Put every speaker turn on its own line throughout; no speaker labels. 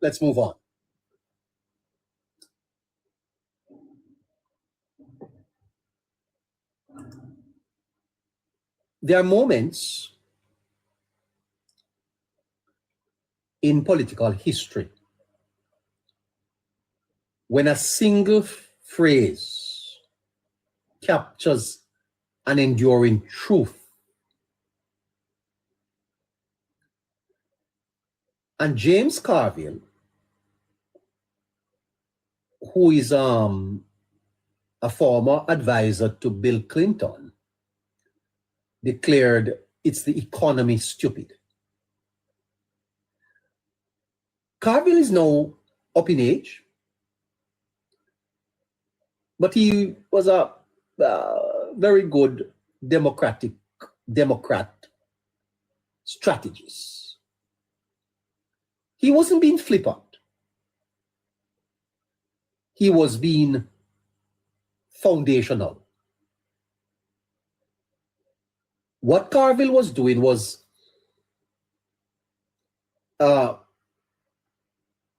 Let's move on. There are moments in political history when a single phrase captures an enduring truth. And James Carville, who is a former advisor to Bill Clinton, declared it's the economy, stupid. Carville is now up in age, but he was a very good Democrat strategist. He wasn't being flippant. He was being foundational. What Carville was doing was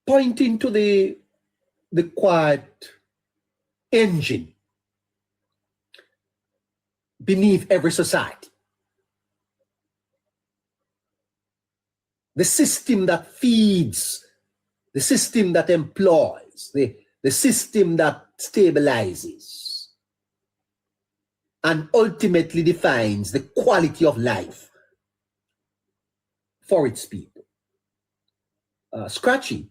pointing to the quiet engine beneath every society. The system that feeds, the system that employs, the system that stabilizes and ultimately defines the quality of life for its people. Scratchy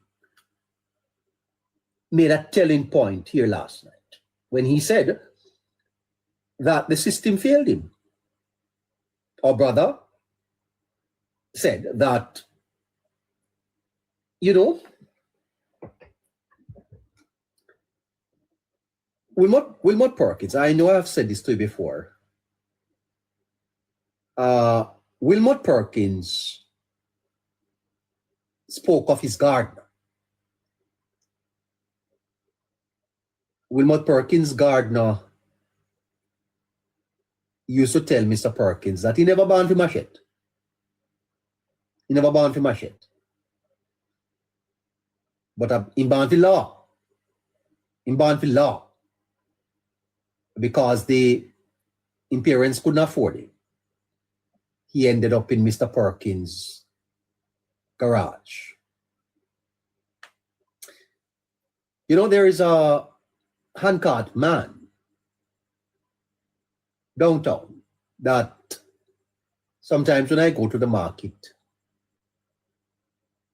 made a telling point here last night when he said that the system failed him. Our brother said that, you know, Wilmot Perkins, I know I've said this to you before. Wilmot Perkins spoke of his gardener. Wilmot Perkins' gardener used to tell Mr. Perkins that he never born for machete. He never born for machete. But he born for law. He born for law. Because his parents couldn't afford it. He ended up in Mr. Perkins' garage. You know, there is a handcart man downtown that sometimes when I go to the market,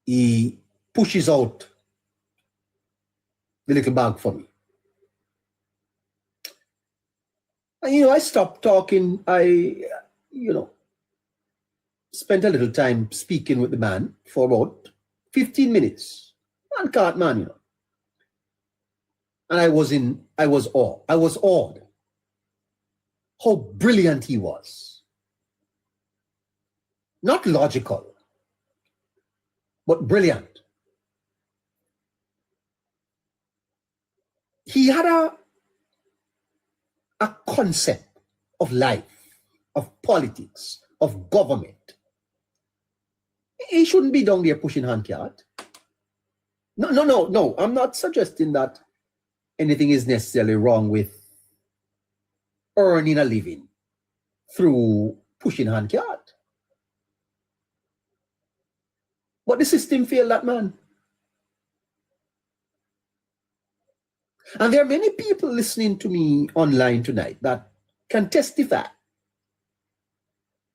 he pushes out the little bag for me. And, you know, I stopped talking. Spent a little time speaking with the man for about 15 minutes. Handcart man, you know. And I was awed. How brilliant he was. Not logical, but brilliant. He had a concept of life, of politics, of government. He shouldn't be down there pushing handcart. No. I'm not suggesting that anything is necessarily wrong with earning a living through pushing handcart. But the system failed that man. And there are many people listening to me online tonight that can testify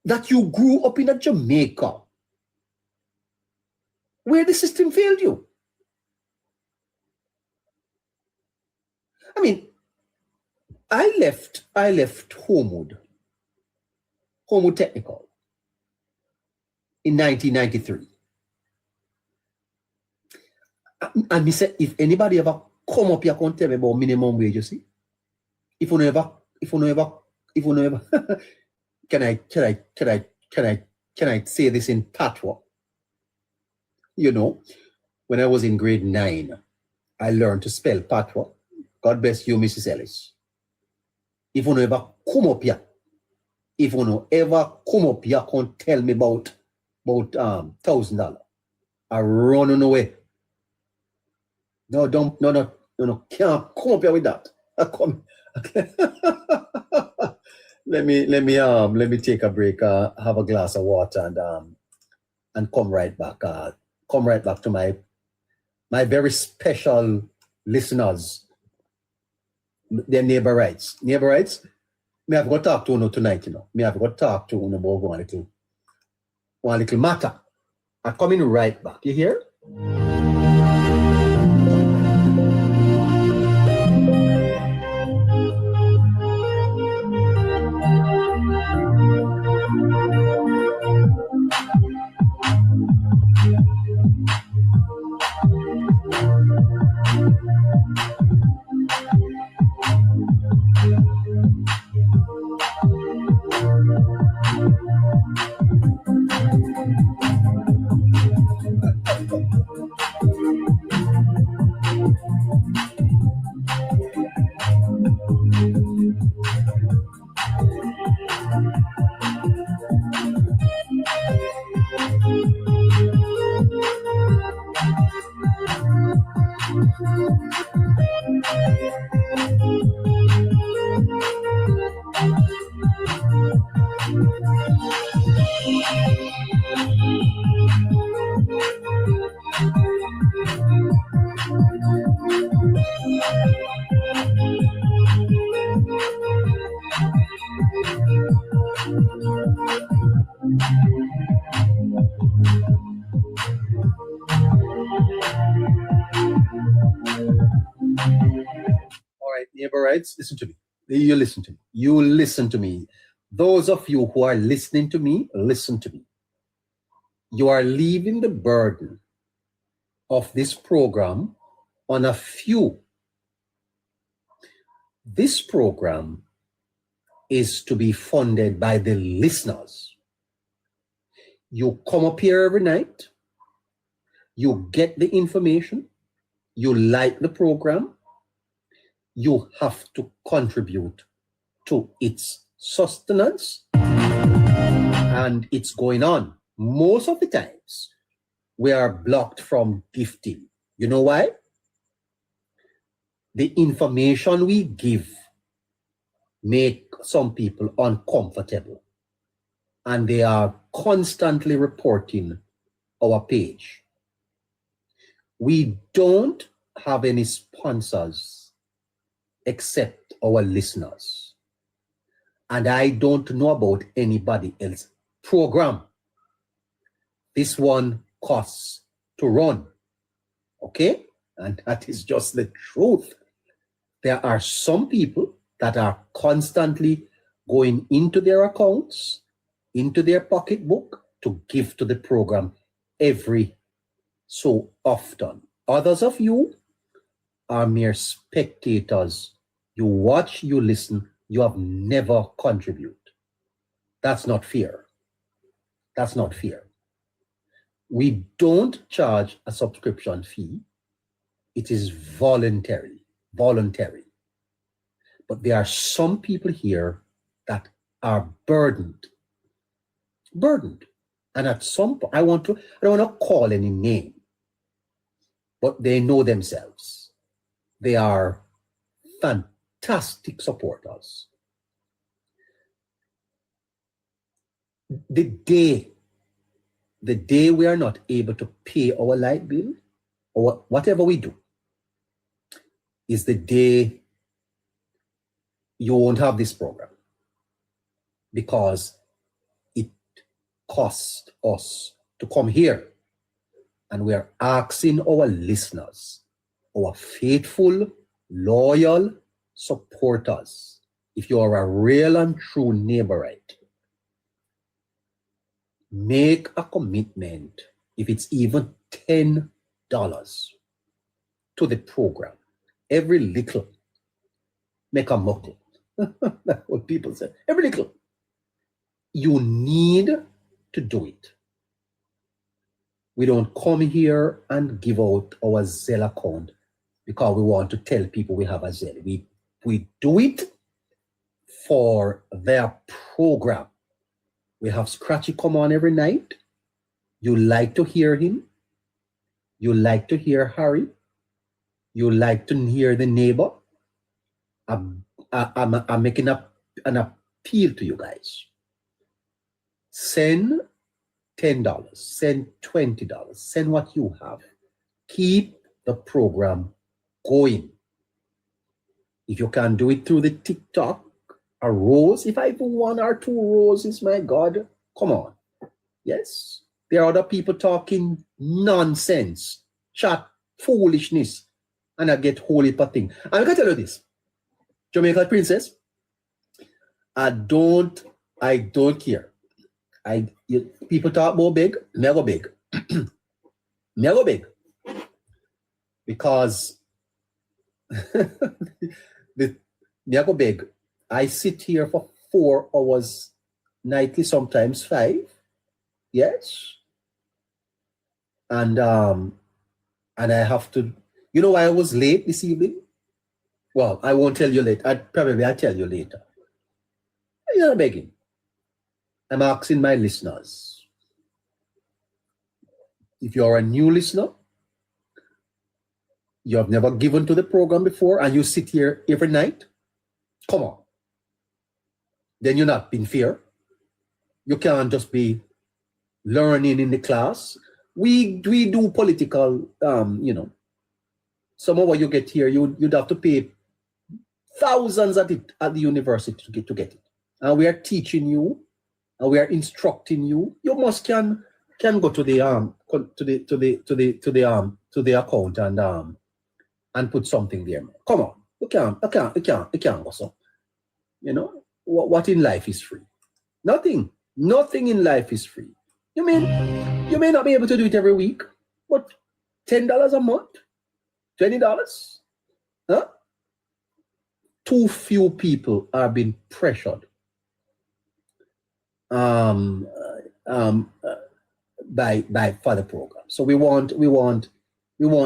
that you grew up in a Jamaica where the system failed you. I mean, I left Homewood Technical in 1993. And me said, if anybody ever come up here and tell me about minimum wage, you see, if you never, can I say this in patois? You know, when I was in grade 9, I learned to spell patois. God bless you, Mrs. Ellis. If you ever come up here, and tell me about $1,000, are running away. No, don't, no, can't come up here with that. Come. let me take a break, have a glass of water, and come right back. Come right back to my very special listeners. Their neighbor rights. Neighbor rights. Me have got to talk to you tonight, Me have got to talk to you about one little matter. I'm coming right back. You hear? All right, neighbor rights, listen to me. You listen to me. You listen to me. Those of you who are listening to me, listen to me. You are leaving the burden of this program on a few. This program is to be funded by the listeners. You come up here every night, you get the information, you like the program, you have to contribute to its sustenance, and it's going on. Most of the times, we are blocked from gifting. You know why? The information we give make some people uncomfortable, and they are constantly reporting our page. We don't have any sponsors except our listeners. And I don't know about anybody else program. This one costs to run. Okay? And that is just the truth. There are some people that are constantly going into their accounts, into their pocketbook to give to the program every so often. Others of you are mere spectators. You watch, you listen, you have never contributed. That's not fair. That's not fair. We don't charge a subscription fee. It is voluntary. But there are some people here that are burdened. And at some point, I don't want to call any name, but they know themselves. They are fantastic supporters. The day we are not able to pay our light bill or whatever we do is the day you won't have this program, because it costs us to come here, and we are asking our listeners, our faithful, loyal supporters, if you are a real and true neighborite, make a commitment, if it's even $10 to the program. Every little make a muckle. That's what people say. Every little. You need to do it. We don't come here and give out our Zelle account because we want to tell people we have a Zelle. We do it for their program. We have Scratchy come on every night. You like to hear him. You like to hear Harry. You like to hear the neighbor. I'm making an appeal to you guys. Send $10, send $20, send what you have. Keep the program going. If you can do it through the TikTok, a rose, if I do 1 or 2 roses, my God, come on. Yes, there are other people talking nonsense, chat foolishness, and I get whole heap of thing. I'm gonna tell you this, Jamaica Princess, I don't care. People talk about big, me go big. Me go big. Because me go big. I sit here for 4 hours nightly, sometimes 5. Yes. And I have to, you know why I was late this evening? Well, I won't tell you later. I'll tell you later. I'm not begging. I'm asking my listeners. If you're a new listener, you have never given to the program before, and you sit here every night, come on. Then you're not being fair. You can't just be learning in the class. We do political, some of what you get here, you'd have to pay thousands at the university to get it. And we are teaching you, and we are instructing you. You must can go to the account and put something there. Come on, you can't go so. You know what in life is free? Nothing in life is free. You may not be able to do it every week, but $10 a month, $20, huh? Too few people are being pressured for the program. So we want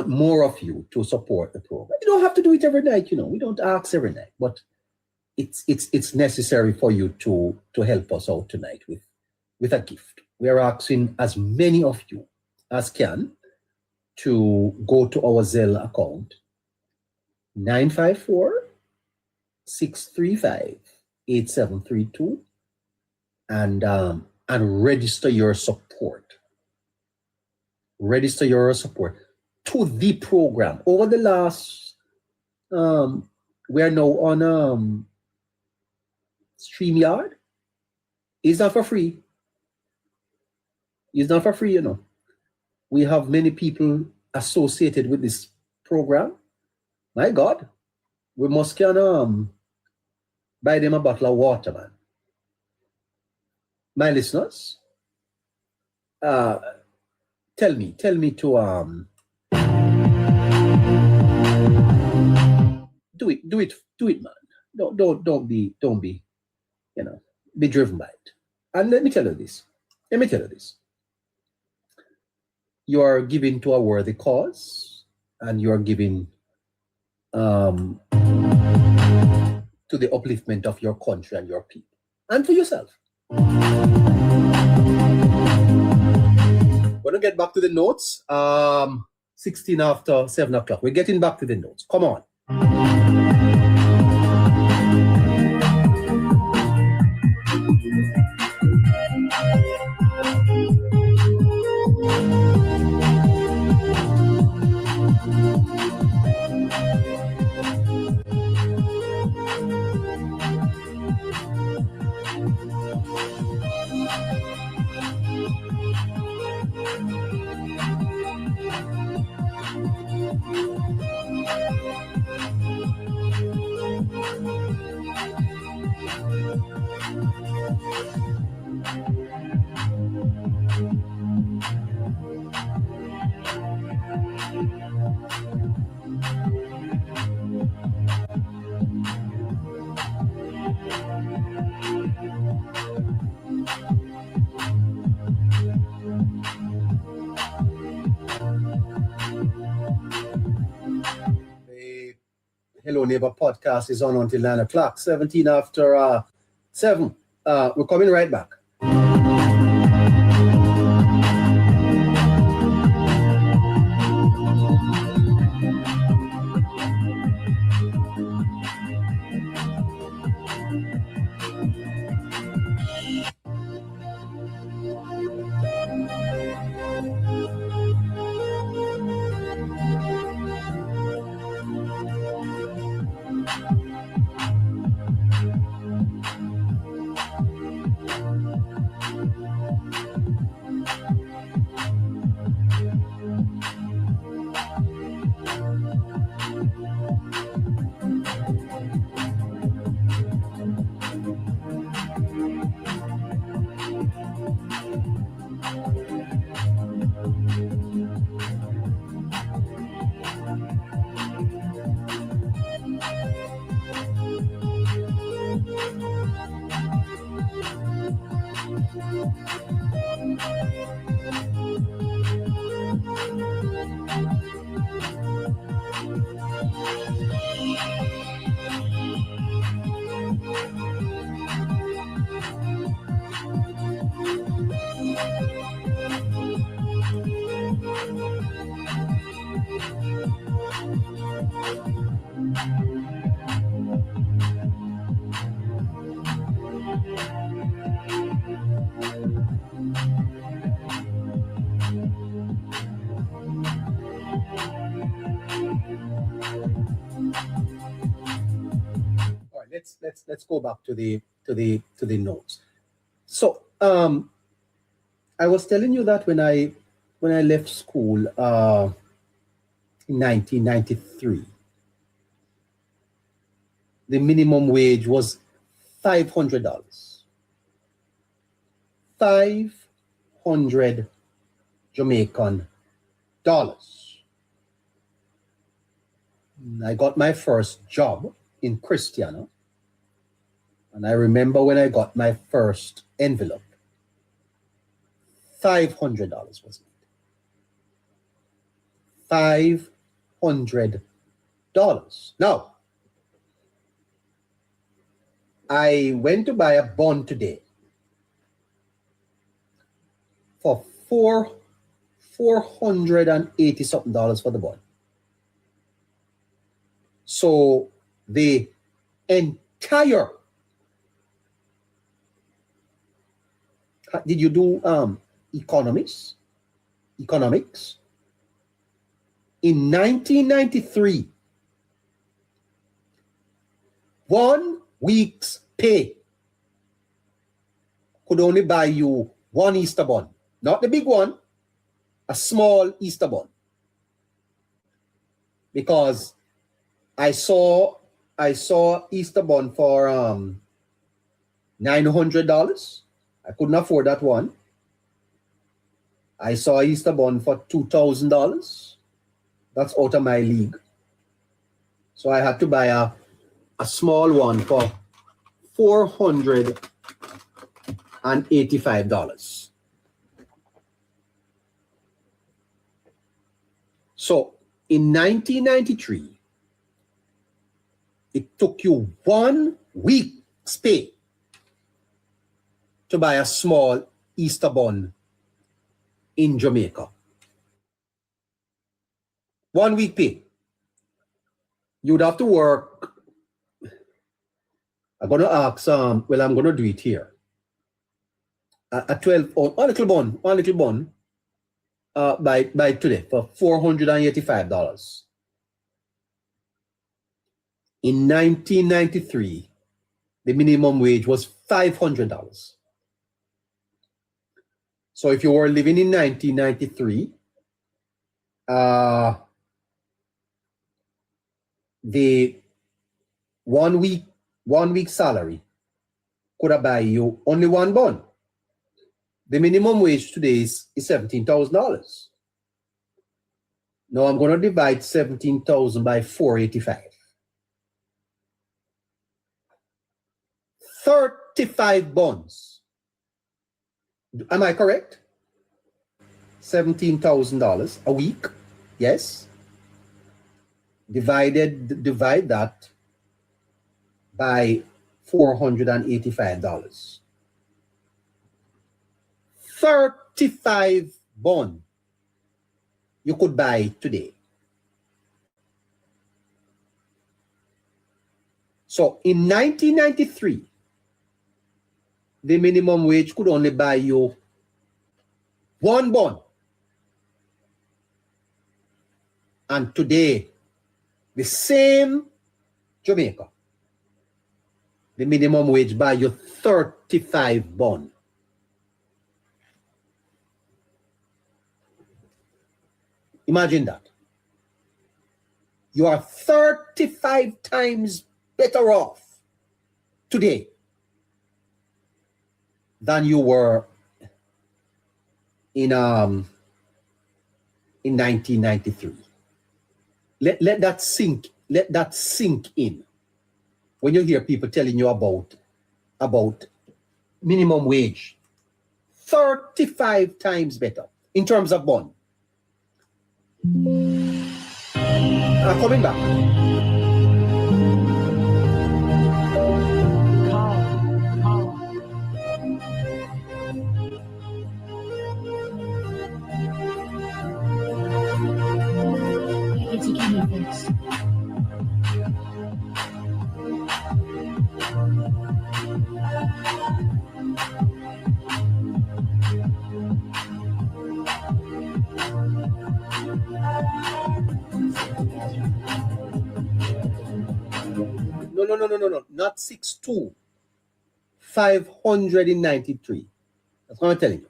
more of you to support the program. You don't have to do it every night, we don't ask every night, but it's necessary for you to help us out tonight with a gift. We are asking as many of you as can to go to our Zelle account, 954-635-8732, and register your support. Register your support to the program. Over the last, we are now on StreamYard. It's not for free. It's not for free, We have many people associated with this program. My God, we must can buy them a bottle of water, man. My listeners, tell me to do it, man. Don't be, be driven by it. And let me tell you this. You are giving to a worthy cause, and you are giving to the upliftment of your country and your people, and for yourself. We're going to get back to the notes. 16 after 7 o'clock. We're getting back to the notes. Come on. Hello Neighbor podcast is on until 9 o'clock, 17 after 7. We're coming right back. let's go back to the notes. So I was telling you that when I left school in 1993, the minimum wage was $500. 500 Jamaican dollars. I got my first job in Christiana, and I remember when I got my first envelope, $500 was it. $500. Now, I went to buy a bond today for $480 something for the bond. So the entire, did you do economics? In 1993, 1 week's pay could only buy you one Easter bun. Not the big one, a small Easter bun. Because I saw Easter bun for $900. I couldn't afford that one. I saw Easter bun for $2,000. That's out of my league. So I had to buy a small one for $485. So in 1993, it took you 1 week's pay to buy a small Easter bun in Jamaica. 1 week pay. You'd have to work. I'm going to ask, I'm going to do it here. A 12, one little bun by today for $485. In 1993, the minimum wage was $500. So if you were living in 1993, the 1 week salary could have buy you only one bun. The minimum wage today is $17,000. Now I'm going to divide 17,000 by 485. 35 buns. Am I correct? $17,000 a week. Yes. Divide that by $485. 35 bun you could buy today. So in 1993, the minimum wage could only buy you one bun. And today, the same Jamaica, the minimum wage buy you 35 bun. Imagine that. You are 35 times better off today than you were in 1993. Let that sink in when you hear people telling you about minimum wage. 35 times better in terms of bond. Coming back. No. Not 6'2". 593. That's what I'm telling you.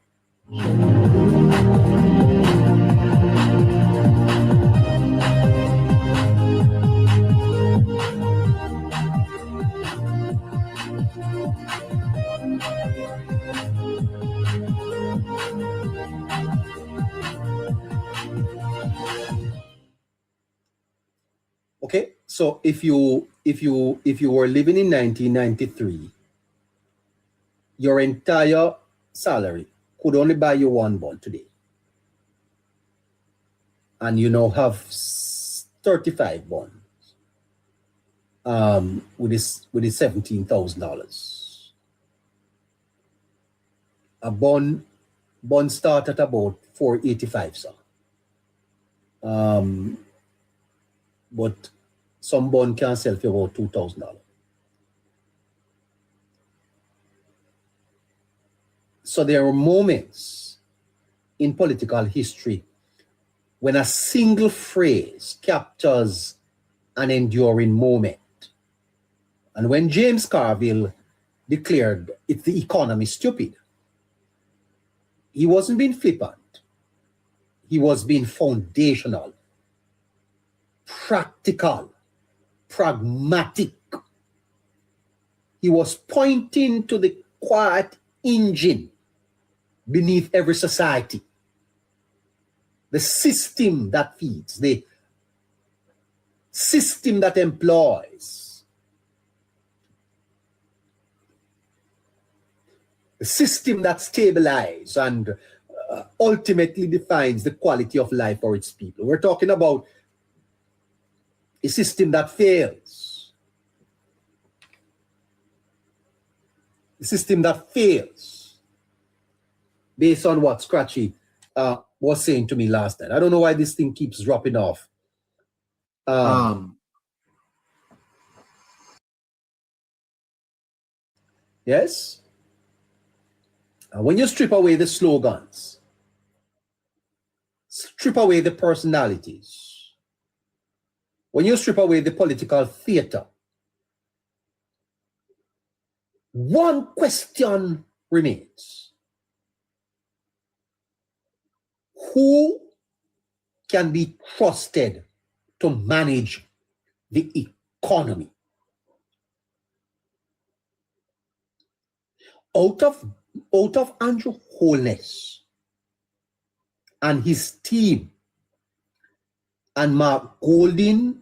Okay, so if you were living in 1993, your entire salary could only buy you one bond today, and you now have 35 bonds with this $17,000. A bond start at about $485, sir. But some bond can sell for about $2,000. So there are moments in political history when a single phrase captures an enduring moment. And when James Carville declared it's the economy stupid, he wasn't being flippant. He was being foundational, practical, pragmatic. He was pointing to the quiet engine beneath every society, the system that feeds, the system that employs, the system that stabilizes and ultimately defines the quality of life for its people. We're talking about a system that fails. A system that fails based on what Scratchy was saying to me last night. I don't know why this thing keeps dropping off. Yes? When you strip away the slogans, strip away the personalities, when you strip away the political theater, one question remains. Who can be trusted to manage the economy? Out of Andrew Holness and his team and Mark Golding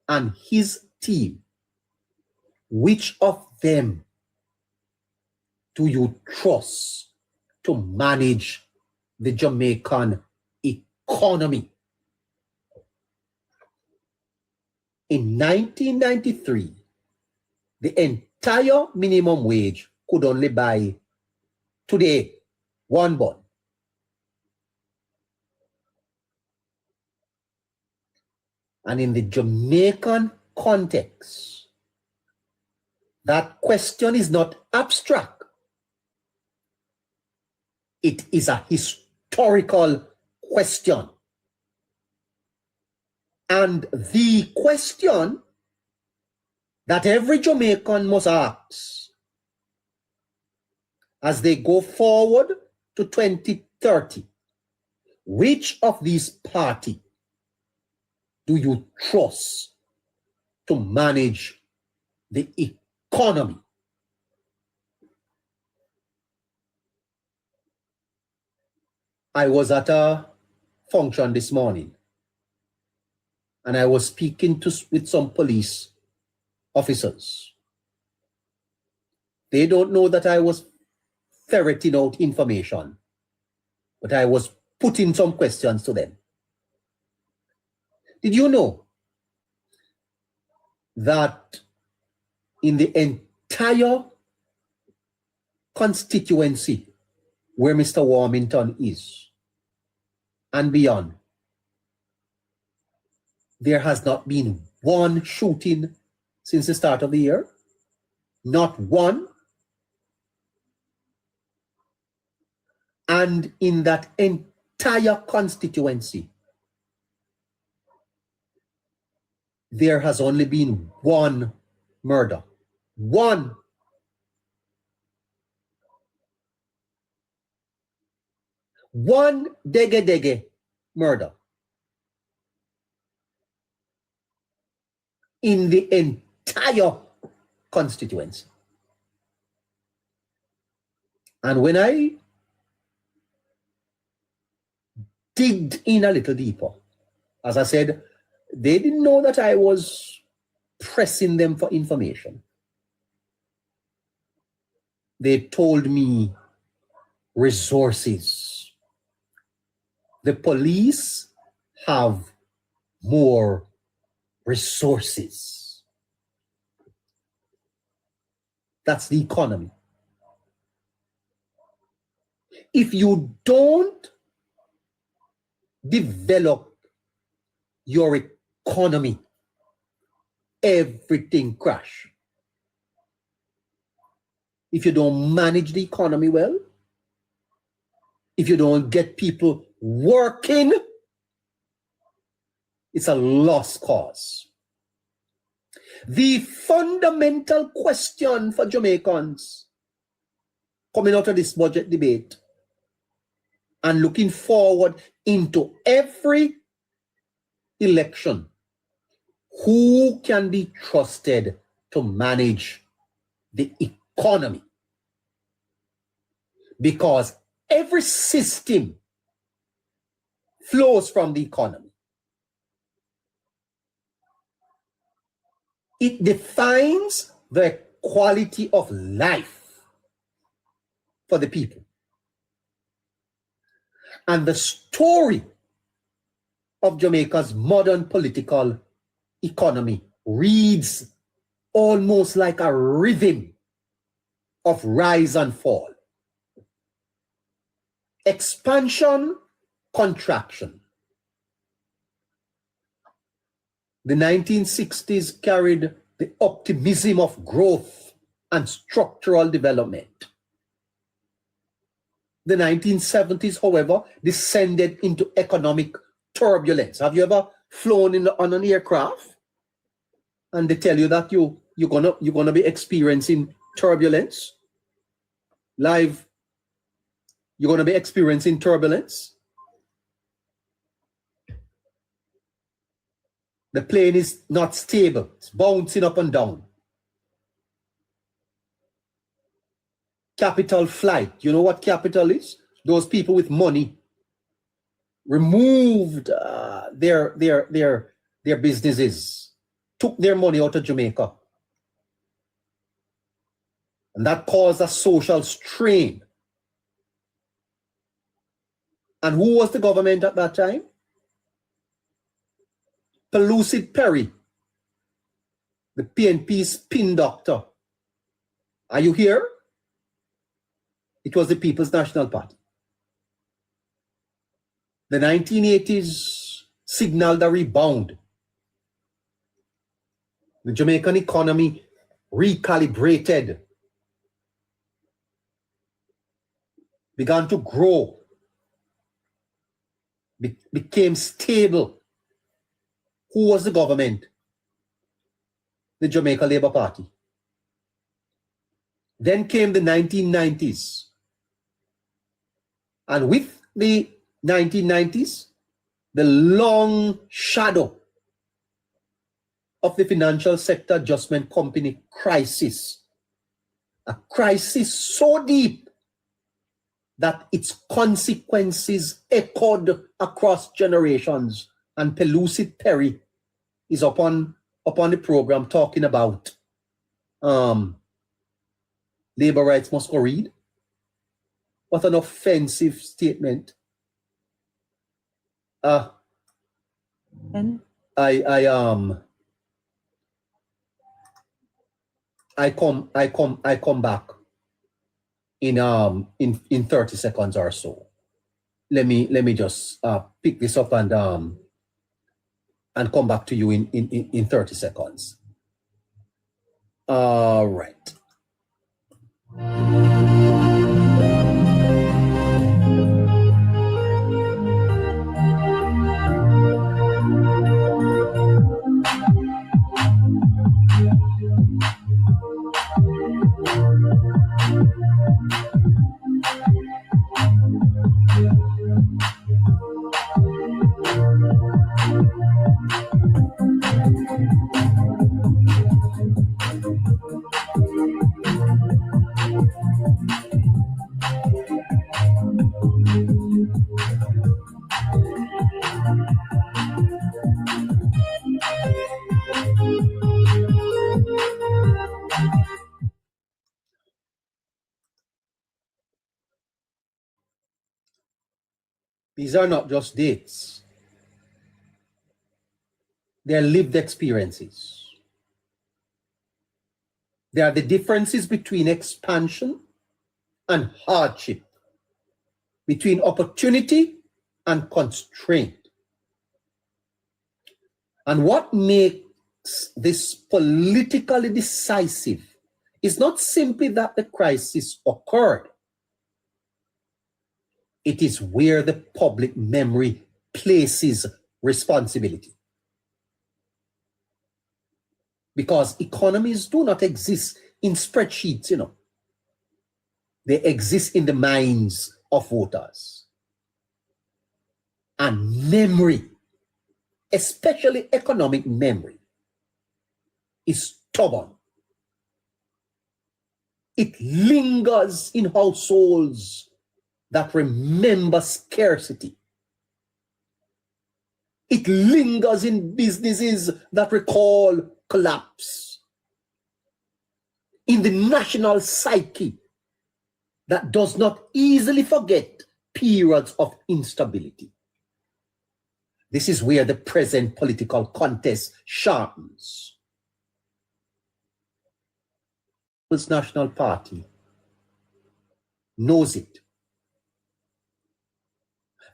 and his team, which of them do you trust to manage the Jamaican economy? In 1993, the entire minimum wage could only buy today one bond. And in the Jamaican context, that question is not abstract. It is a historical question. And the question that every Jamaican must ask as they go forward to 2030, which of these parties do you trust to manage the economy? I was at a function this morning and I was speaking with some police officers. They don't know that I was ferreting out information, but I was putting some questions to them. Did you know that in the entire constituency where Mr. Warmington is and beyond, there has not been one shooting since the start of the year? Not one. And in that entire constituency, there has only been one murder. One. One Dege murder in the entire constituency. And when I digged in a little deeper, as I said, they didn't know that I was pressing them for information. They told me resources. The police have more resources. That's the economy. If you don't develop your economy, everything crash. If you don't manage the economy well, if you don't get people working, it's a lost cause. The fundamental question for Jamaicans coming out of this budget debate and looking forward into every election, who can be trusted to manage the economy? Because every system flows from the economy. It defines the quality of life for the people. And the story of Jamaica's modern political economy reads almost like a rhythm of rise and fall. Expansion, contraction. The 1960s carried the optimism of growth and structural development. The 1970s, however, descended into economic turbulence. Have you ever flown on an aircraft and they tell you that you're gonna be experiencing turbulence? Live, you're gonna be experiencing turbulence. The plane is not stable. It's bouncing up and down. Capital flight. You know what capital is? Those people with money removed their businesses, took their money out of Jamaica. And that caused a social strain. And who was the government at that time? Pellucid Perry, the PNP spin doctor. Are you here? It was the People's National Party. The 1980s signaled a rebound. The Jamaican economy recalibrated, began to grow, became stable. Who was the government? The Jamaica Labour Party. Then came the 1990s. And with the 1990s, the long shadow of the Financial Sector Adjustment Company crisis. A crisis so deep that its consequences echoed across generations. And Pellucid Perry is upon the program talking about labor rights must go read. What an offensive statement. I come back in 30 seconds or so. Let me just pick this up and come back to you in 30 seconds. All right. These are not just dates. They're lived experiences. They are the differences between expansion and hardship, between opportunity and constraint. And what makes this politically decisive is not simply that the crisis occurred. It is where the public memory places responsibility. Because economies do not exist in spreadsheets, They exist in the minds of voters. And memory, especially economic memory, is stubborn. It lingers in households that remember scarcity. It lingers in businesses that recall collapse. In the national psyche that does not easily forget periods of instability. This is where the present political contest sharpens. The People's National Party knows it.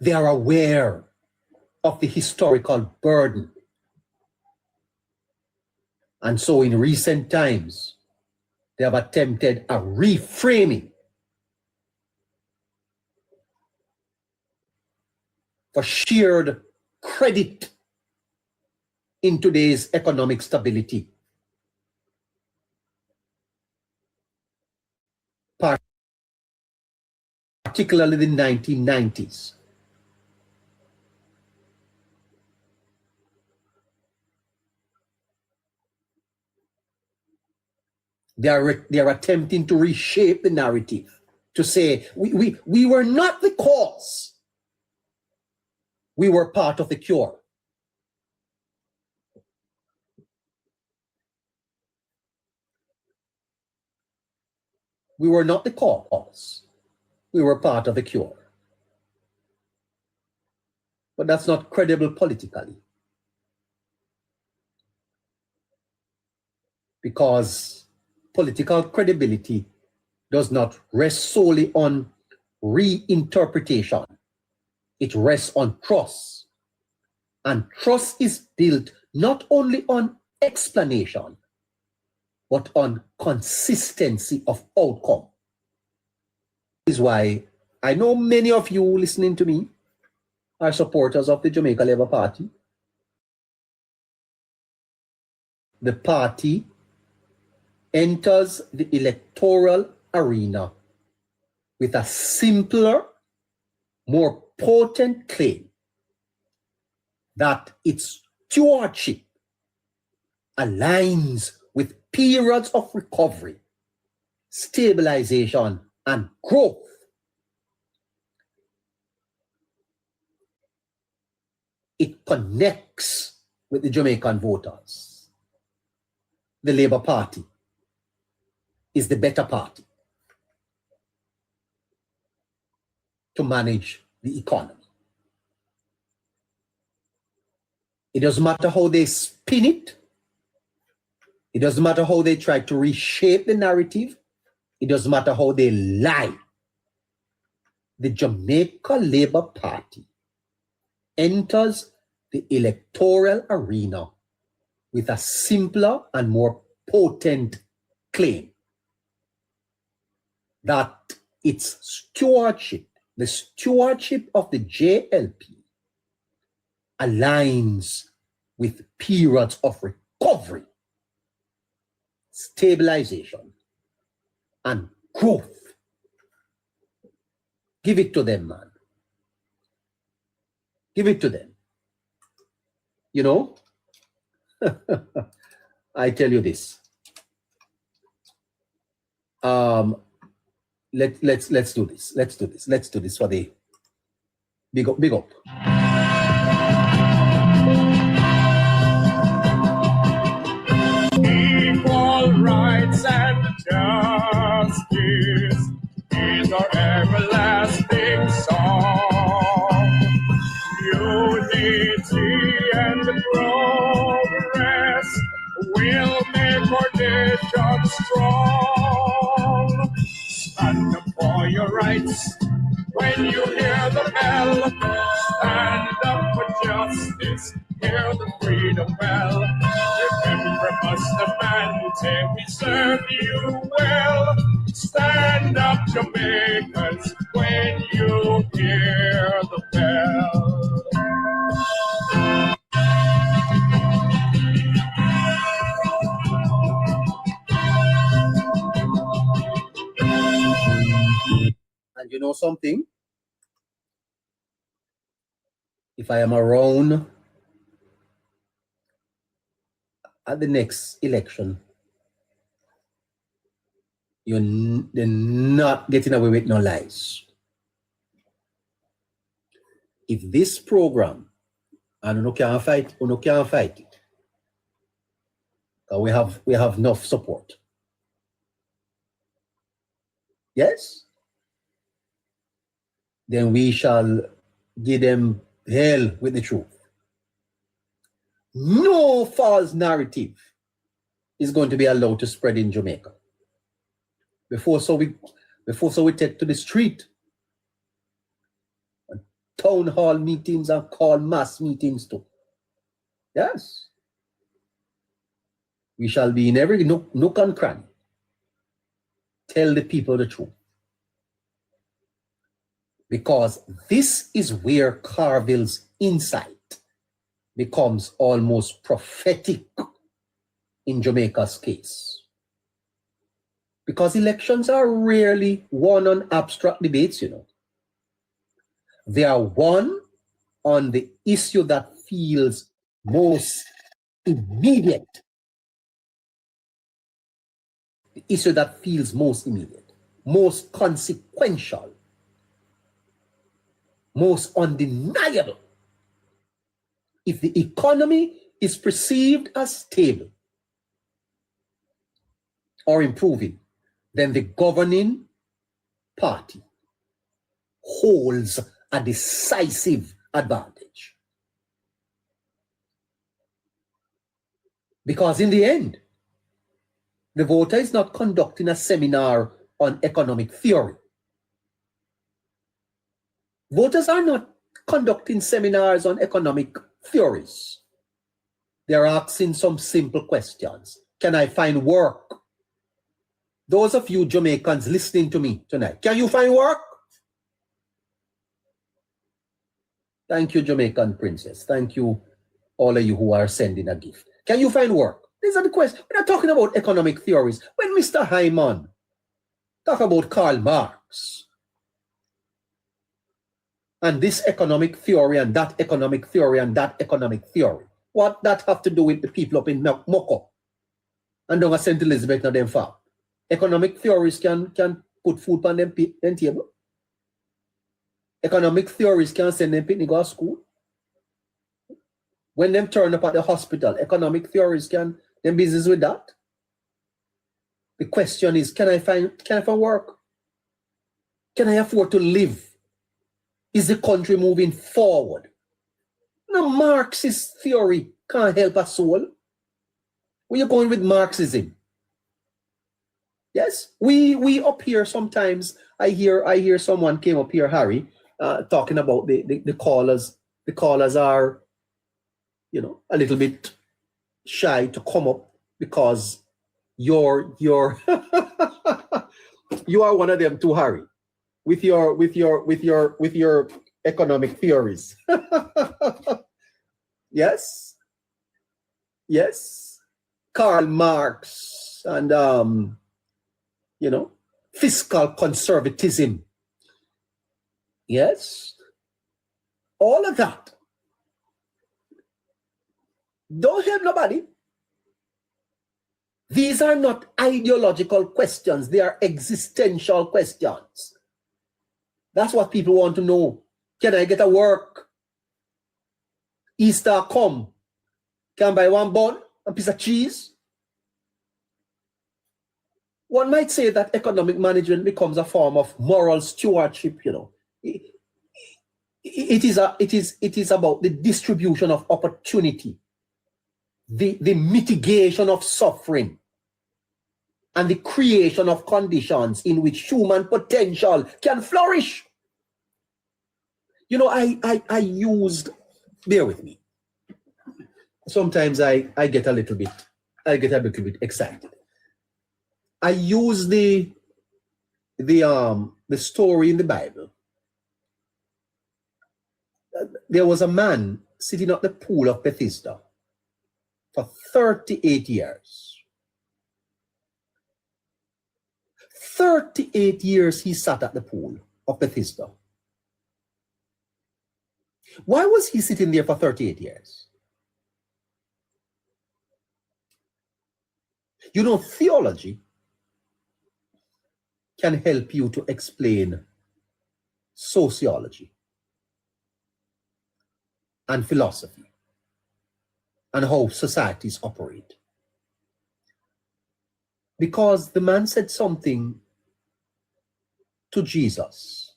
They are aware of the historical burden. And so in recent times, they have attempted a reframing for shared credit in today's economic stability, particularly the 1990s. They are attempting to reshape the narrative, to say, we were not the cause. We were part of the cure. We were not the cause. We were part of the cure. But that's not credible politically. Because political credibility does not rest solely on reinterpretation. It rests on trust. And trust is built not only on explanation, but on consistency of outcome. This is why I know many of you listening to me are supporters of the Jamaica Labour Party. The party enters the electoral arena with a simpler, more potent claim that its stewardship aligns with periods of recovery, stabilization, and growth. It connects with the Jamaican voters. The Labour Party is the better party to manage the economy. It doesn't matter how they spin it. It doesn't matter how they try to reshape the narrative. It doesn't matter how they lie. The Jamaica Labour Party enters the electoral arena with a simpler and more potent claim that its stewardship, the stewardship of the JLP, aligns with periods of recovery, stabilization, and growth. Give it to them, man. Give it to them. You know, I tell you this. Let's do this. Let's do this. Let's do this for the big up. Big up.
Equal rights and justice is our everlasting song. and progress will make our nation strong. Stand up for your rights when you hear the bell. Stand up for justice, hear the freedom bell. Remember, Bustamante, we serve you well. Stand up, Jamaicans, when you hear the bell.
And you know something? If I am around at the next election, they're not getting away with no lies. If this program, and you can't fight it, we have enough support. Yes? Then we shall give them hell with the truth. No false narrative is going to be allowed to spread in Jamaica. Before so we take to the street, and town hall meetings and call mass meetings too. Yes. We shall be in every nook and cranny. Tell the people the truth. Because this is where Carville's insight becomes almost prophetic in Jamaica's case. Because elections are rarely won on abstract debates, you know. They are won on the issue that feels most immediate. The issue that feels most immediate, most consequential, most undeniable. If the economy is perceived as stable or improving, then the governing party holds a decisive advantage. Because in the end, the voter is not conducting a seminar on economic theory. Voters are not conducting seminars on economic theories. They're asking some simple questions. Can I find work? Those of you Jamaicans listening to me tonight, can you find work? Thank you, Jamaican princess. Thank you, all of you who are sending a gift. Can you find work? These are the questions. We're not talking about economic theories. When Mr. Hyman talk about Karl Marx and this economic theory and that economic theory and that economic theory, what that have to do with the people up in Moko and down at St. Elizabeth and them farm? Economic theories can put food on them table. Economic theories can send them picnic to school. When them turn up at the hospital, economic theories can them business with that. The question is, can I find work? Can I afford to live? Is the country moving forward? No, Marxist theory can't help a soul. Where you going with Marxism? Yes, we up here sometimes. I hear someone came up here, Harry, talking about the callers. The callers are, you know, a little bit shy to come up because you're you are one of them too, Harry, with your economic theories. Yes, Karl Marx and you know, fiscal conservatism. Yes, all of that. Don't help nobody. These are not ideological questions. They are existential questions. That's what people want to know. Can I get a work? Easter come. Can I buy one bun, a piece of cheese? One might say that economic management becomes a form of moral stewardship, you know. It is about the distribution of opportunity, the mitigation of suffering, and the creation of conditions in which human potential can flourish. You know, I used, bear with me. Sometimes I get a little bit excited. I use the story in the Bible. There was a man sitting at the pool of Bethesda for 38 years. 38 years he sat at the pool of Bethesda. Why was he sitting there for 38 years? You know, theology can help you to explain sociology and philosophy and how societies operate. Because the man said something to Jesus.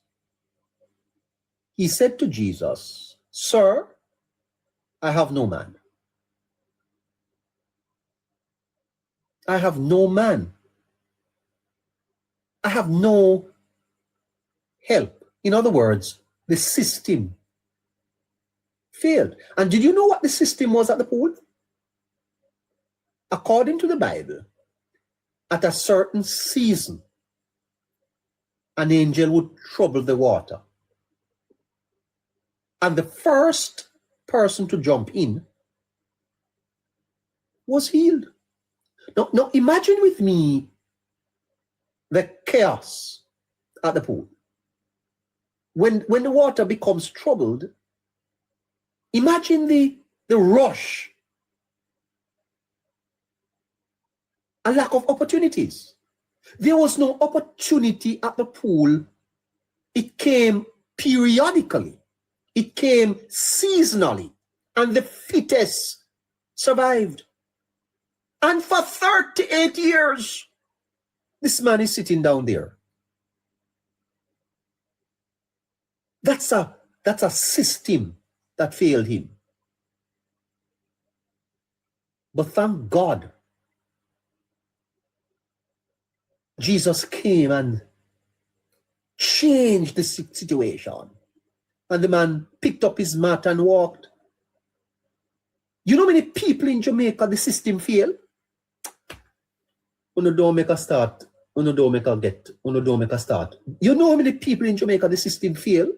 He said to Jesus, "Sir, I have no man. I have no man. I have no help." In other words, the system failed. And did you know what the system was at the pool? According to the Bible, at a certain season, an angel would trouble the water. And the first person to jump in was healed. Now imagine with me the chaos at the pool. When the water becomes troubled, imagine the rush, a lack of opportunities. There was no opportunity at the pool. It came periodically. It came seasonally. And the fittest survived. And for 38 years, this man is sitting down there. That's a system that failed him. But thank God, Jesus came and changed the situation. And the man picked up his mat and walked. You know how many people in Jamaica the system failed? Uno don't make a start. Uno don't make a get. Uno don't make a start. You know how many people in Jamaica the system failed?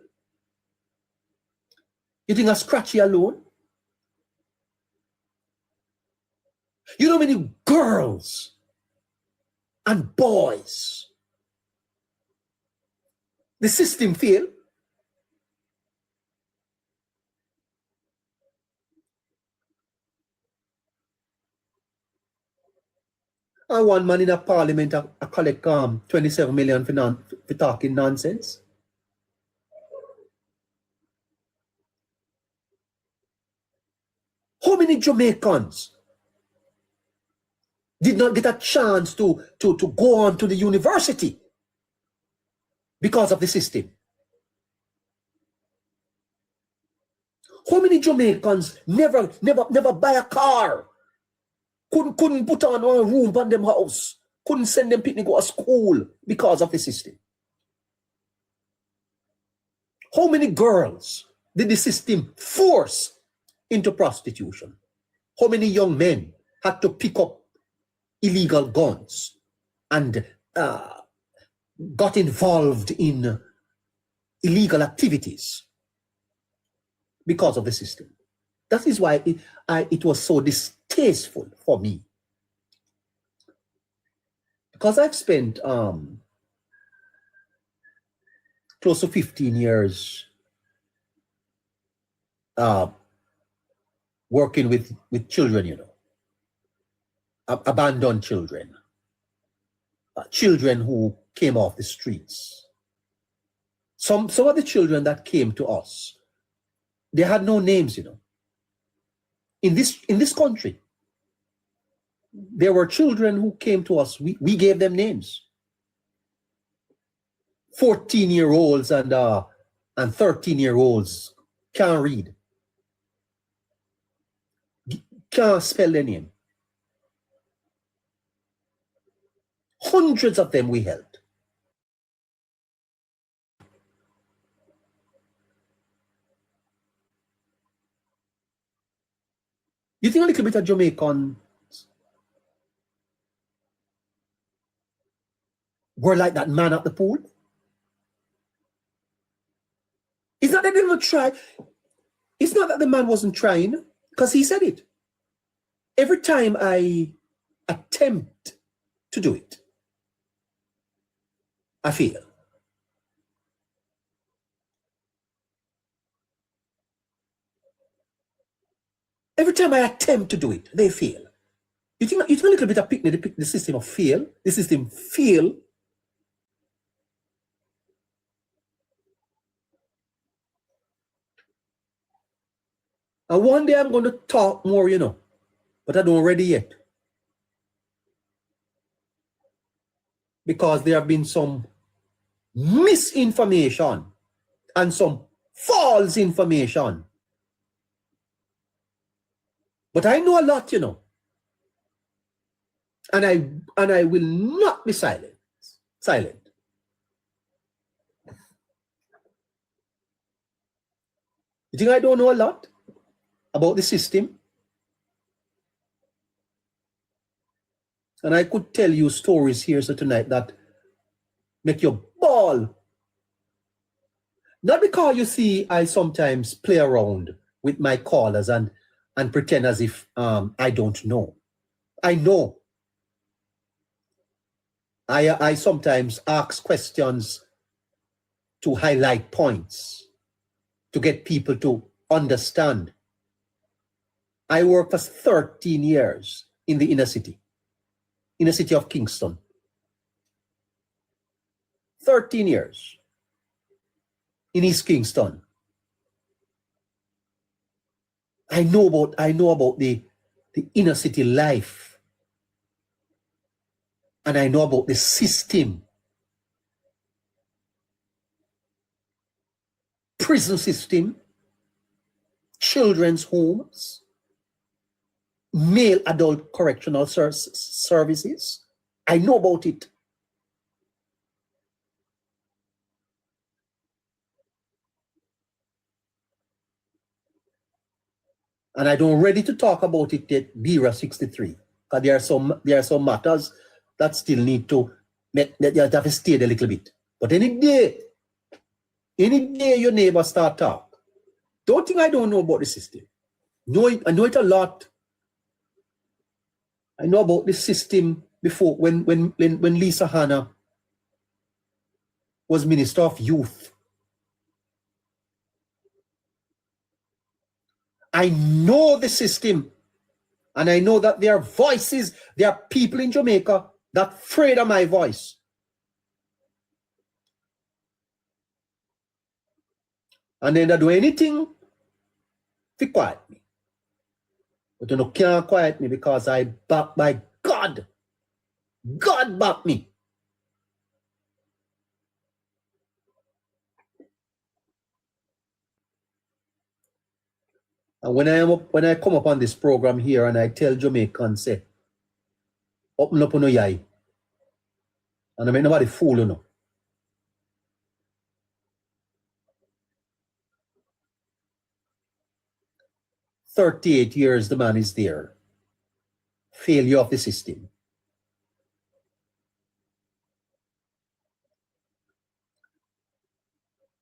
You think a scratchy alone? You know how many girls and boys the system failed? And one man in a parliament a collect 27 million for talking nonsense. How many Jamaicans did not get a chance to go on to the university because of the system? How many Jamaicans never buy a car? Couldn't put on a room on them house. Couldn't send them picnic go to school because of the system. How many girls did the system force into prostitution? How many young men had to pick up illegal guns and got involved in illegal activities because of the system? That is why it was so distasteful for me. Because I've spent close to 15 years working with children, you know, abandoned children, children who came off the streets. Some of the children that came to us, they had no names, you know. In this country, there were children who came to us. We gave them names. 14-year-olds and and 13-year-olds can't read, can't spell their name. Hundreds of them we helped. You think a little bit of Jamaican were like that man at the pool? It's not that they didn't try. It's not that the man wasn't trying, because he said it. Every time I attempt to do it, I fail. Every time I attempt to do it, they fail. You think a little bit of picnic, the system of fail, the system fail. And one day I'm going to talk more, but I don't ready yet. Because there have been some misinformation and some false information. But I know a lot, And I will not be silent. You think I don't know a lot about the system? And I could tell you stories here tonight that make you bawl. Not because you see I sometimes play around with my callers and pretend as if I don't know. I know. I sometimes ask questions to highlight points, to get people to understand. I worked for 13 years in the inner city of Kingston. 13 years in East Kingston. I know about the inner city life. And I know about the system. Prison system, children's homes, male adult correctional services. I know about it. And I don't ready to talk about it yet, BERA 63. Because there are some matters that still need to, that you have to stay a little bit. But any day your neighbor start talk, don't think I don't know about the system. I know it a lot. I know about the system before when Lisa Hanna was Minister of Youth. I know the system, and I know that there are voices, there are people in Jamaica that afraid of my voice. And then they do anything to quiet me. But you can't quiet me because I back by God. God back me. And when I come up on this program here and I tell Jamaicans, say, open up on your eye. And I make nobody fool, 38 years the man is there. Failure of the system.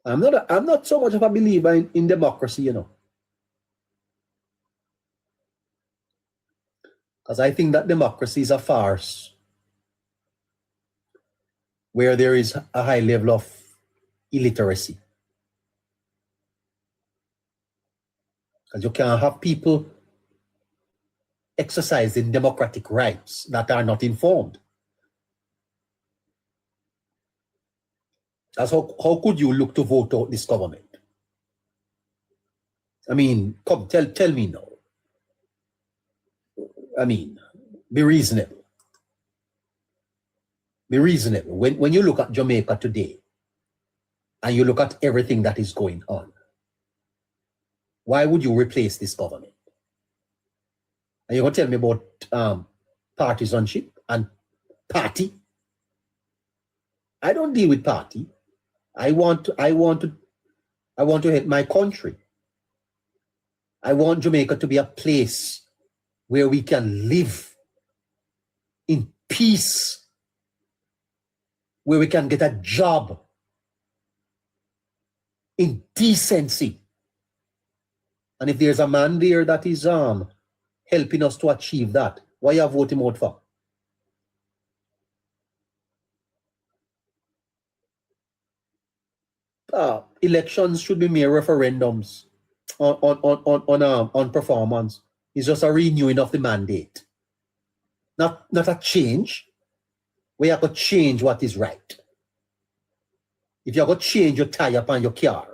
I'm not so much of a believer in democracy, Because I think that democracy is a farce where there is a high level of illiteracy. Because you can't have people exercising democratic rights that are not informed. That's how could you look to vote out this government? I mean, come, tell me now. I mean, be reasonable. Be reasonable. When you look at Jamaica today, and you look at everything that is going on, why would you replace this government? And you're going to tell me about partisanship and party? I don't deal with party. I want to help my country. I want Jamaica to be a place where we can live in peace, where we can get a job in decency. And if there's a man there that is helping us to achieve that, why you vote him out for? Elections should be mere referendums on performance. It's just a renewing of the mandate, not a change. We have to change what is right. If you have to change your tire upon your car,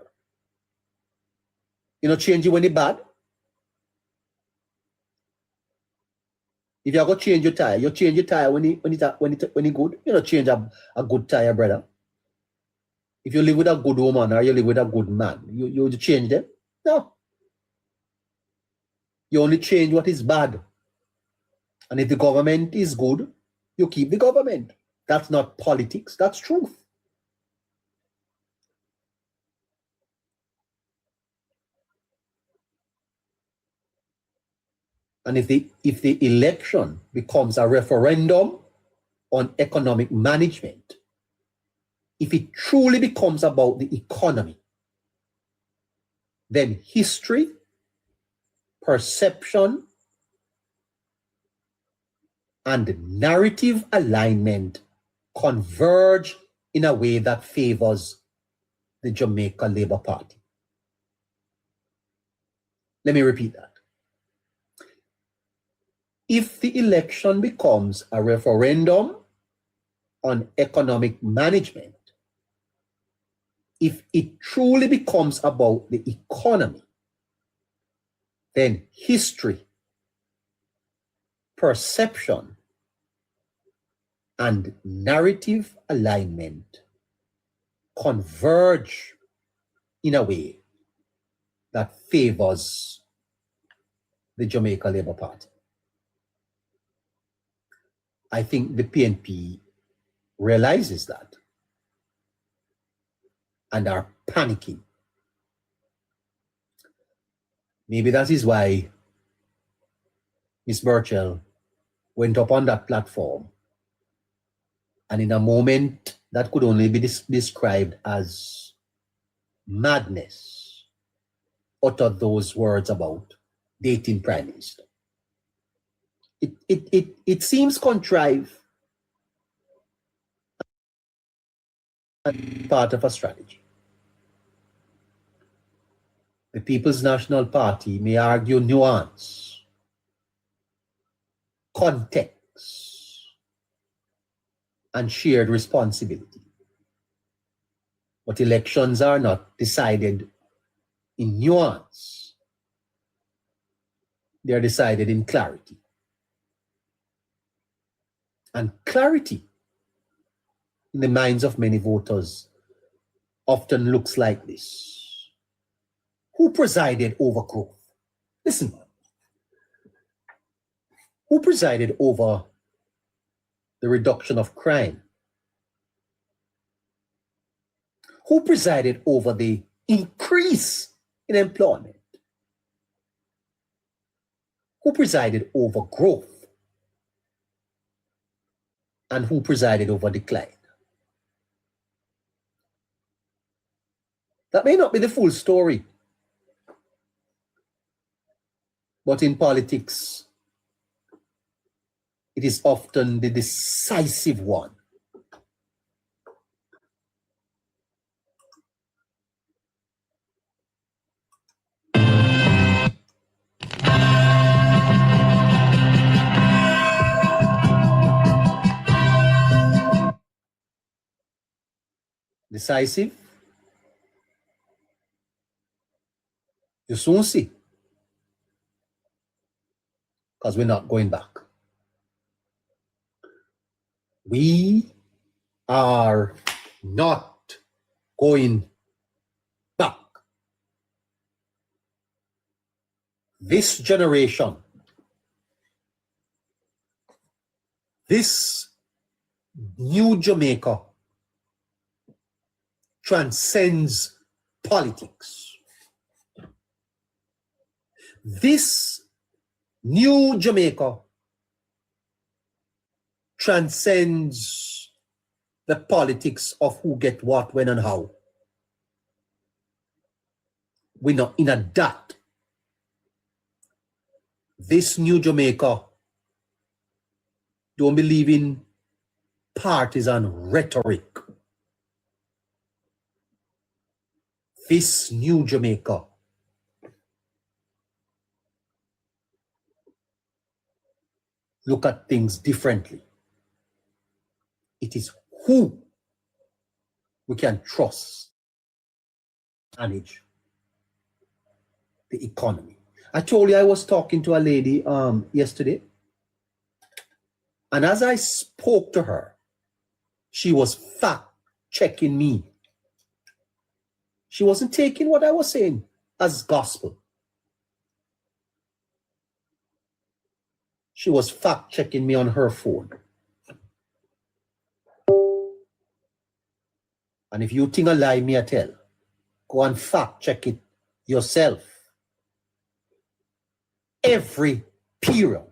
you know, change it when it's bad. If you have to change your tire, you change your tire when it's good. You know, change a good tire, brother. If you live with a good woman or you live with a good man, you change them? No. You only change what is bad. And if the government is good, you keep the government. That's not politics, that's truth. And if the election becomes a referendum on economic management, if it truly becomes about the economy, then history, perception, and narrative alignment converge in a way that favors the Jamaica Labour Party. Let me repeat that. If the election becomes a referendum on economic management, if it truly becomes about the economy, then history, perception, and narrative alignment converge in a way that favors the Jamaica Labour Party. I think the PNP realizes that and are panicking. Maybe that is why Ms. Burchell went up on that platform and in a moment that could only be described as madness, uttered those words about dating Prime Minister. It seems contrived and part of a strategy. The People's National Party may argue nuance, context, and shared responsibility. But elections are not decided in nuance. They are decided in clarity. And clarity in the minds of many voters often looks like this. Who presided over growth? Listen, who presided over the reduction of crime? Who presided over the increase in employment? Who presided over growth? And who presided over decline? That may not be the full story, but in politics, it is often the decisive one. Decisive? You soon see. Because we're not going back. We are not going this generation, this new Jamaica transcends politics. This new Jamaica transcends the politics of who get what, when, and how. We're not in a that. This new Jamaica don't believe in partisan rhetoric. This new Jamaica look at things differently. It is who we can trust to manage the economy. I told you I was talking to a lady yesterday, and as I spoke to her, she was fact-checking me. She wasn't taking what I was saying as gospel. She was fact-checking me on her phone. And if you think a lie, me I tell, go and fact-check it yourself. Every period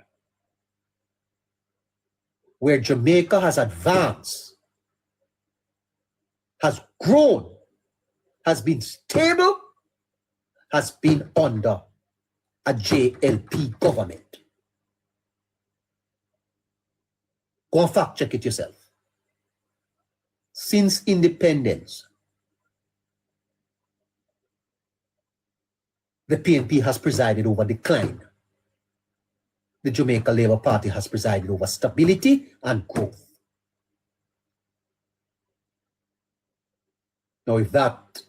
where Jamaica has advanced, has grown, has been stable, has been under a JLP government. Go and fact check it yourself. Since independence, the PNP has presided over decline. The Jamaica Labour Party has presided over stability and growth. Now, if that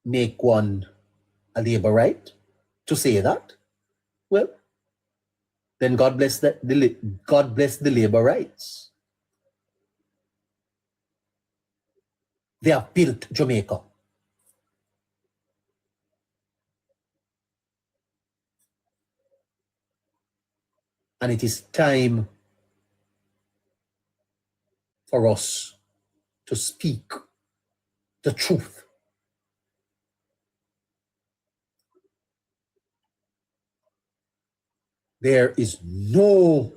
make one a Labourite to say that, well, then God bless the Labourites. They have built Jamaica. And it is time for us to speak the truth. There is no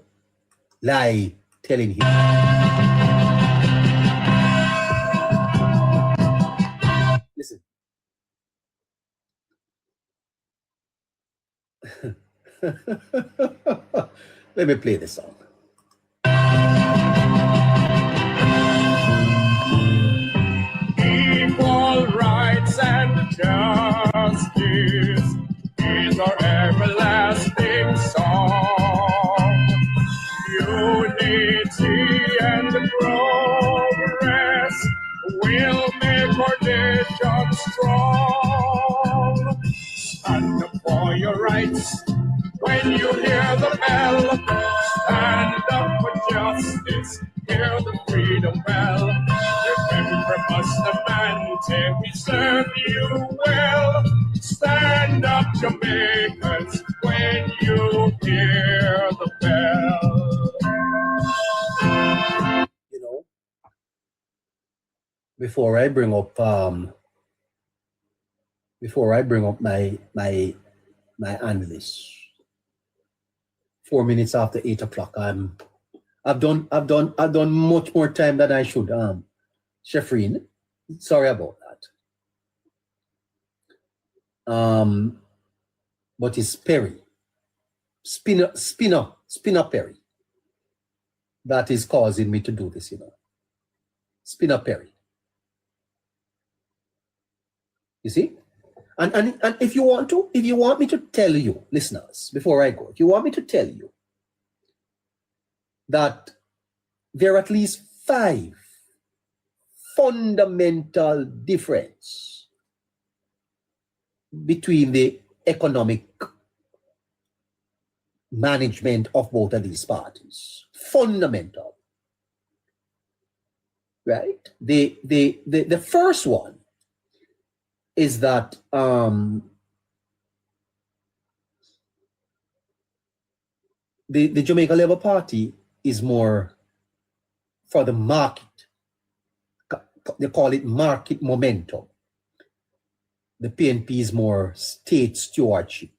lie telling him. Listen. Let me play this song.
Equal rights and justice is our everlasting song. Unity and progress will make our nation strong. Stand up for your rights when you hear the bell. Stand up for justice, hear the freedom bell. Remember us, the man, till we serve you well. Stand up, Jamaicans, when you hear the bell.
You know, before I bring up my analyst, 4 minutes after 8 o'clock, I've done much more time than I should. Sheffreen, sorry about that. But it's Perry, Spinner Perry, that is causing me to do this, you know. Spinner Perry. You see? And if you want me to tell you, listeners, before I go, if you want me to tell you that there are at least 5 fundamental difference between the economic management of both of these parties. Fundamental. right? The first one is that the Jamaica Labour Party is more for the market. They call it market momentum. The PNP is more state stewardship.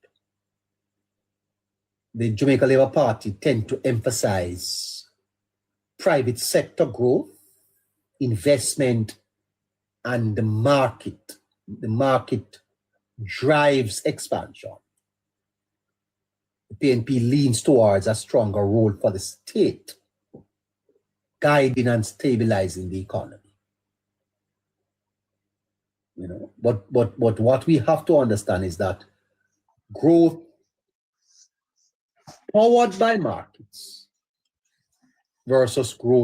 The Jamaica Labour Party tend to emphasize private sector growth, investment, and the market. The market drives expansion. The PNP leans towards a stronger role for the state, guiding and stabilizing the economy. You know, but what we have to understand is that growth powered by markets versus growth